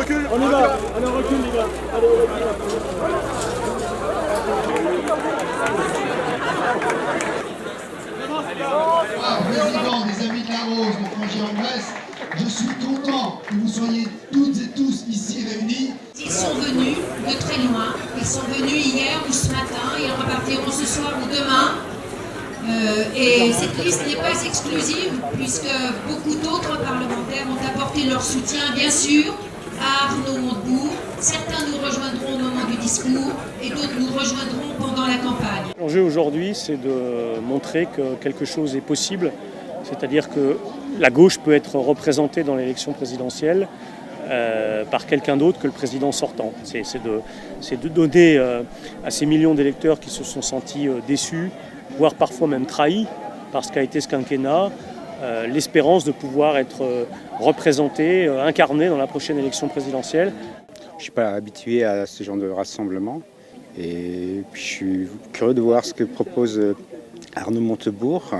recule. On y va, allez on recule les gars. Allez, on recule. Président des Amis de la Rose de Frangy-en-Bresse, je suis content que vous soyez toutes et tous ici réunis. Ils sont venus de très loin, ils sont venus hier ou ce matin, ils repartiront ce soir ou demain. Et cette liste n'est pas exclusive puisque beaucoup d'autres parlementaires ont apporté leur soutien, bien sûr, à Arnaud Montebourg. Certains nous rejoindront au moment du discours et d'autres nous rejoindront pendant la campagne. L'enjeu aujourd'hui, c'est de montrer que quelque chose est possible, c'est-à-dire que la gauche peut être représentée dans l'élection présidentielle par quelqu'un d'autre que le président sortant. C'est de donner à ces millions d'électeurs qui se sont sentis déçus, voire parfois même trahis par ce qu'a été ce quinquennat, l'espérance de pouvoir être représenté, incarné dans la prochaine élection présidentielle. Je ne suis pas habitué à ce genre de rassemblement et puis je suis curieux de voir ce que propose Arnaud Montebourg,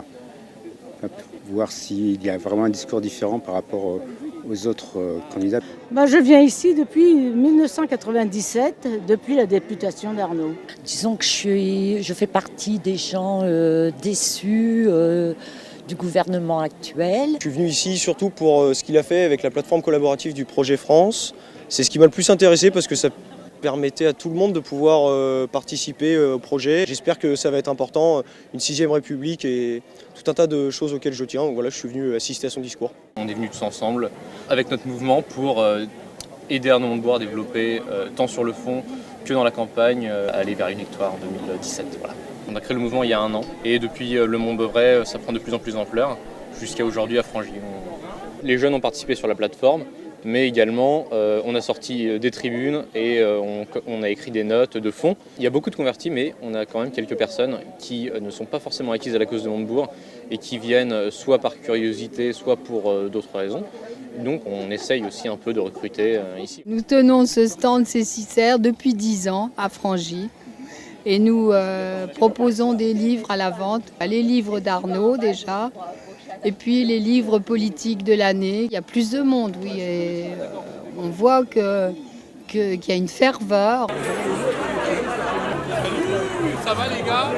voir s'il y a vraiment un discours différent par rapport aux autres candidats. Je viens ici depuis 1997, depuis la députation d'Arnaud. Disons que je fais partie des gens déçus du gouvernement actuel. Je suis venu ici surtout pour ce qu'il a fait avec la plateforme collaborative du projet France. C'est ce qui m'a le plus intéressé parce que ça permettait à tout le monde de pouvoir participer au projet. J'espère que ça va être important, une 6e République et tout un tas de choses auxquelles je tiens. Donc voilà, je suis venu assister à son discours. On est venus tous ensemble avec notre mouvement pour aider Arnaud Montebourg à développer tant sur le fond que dans la campagne, aller vers une victoire en 2017. Voilà. On a créé le mouvement il y a 1 an et depuis le Mont-Beuvray, ça prend de plus en plus d'ampleur jusqu'à aujourd'hui à Frangy. Les jeunes ont participé sur la plateforme. Mais également, on a sorti des tribunes et on a écrit des notes de fond. Il y a beaucoup de convertis, mais on a quand même quelques personnes qui ne sont pas forcément acquises à la cause de Montebourg et qui viennent soit par curiosité, soit pour d'autres raisons. Donc on essaye aussi un peu de recruter ici. Nous tenons ce stand C6R depuis 10 ans à Frangy et nous proposons des livres à la vente. Les livres d'Arnaud déjà. Et puis les livres politiques de l'année. Il y a plus de monde, oui. Et on voit qu'il y a une ferveur. Ça va les gars ?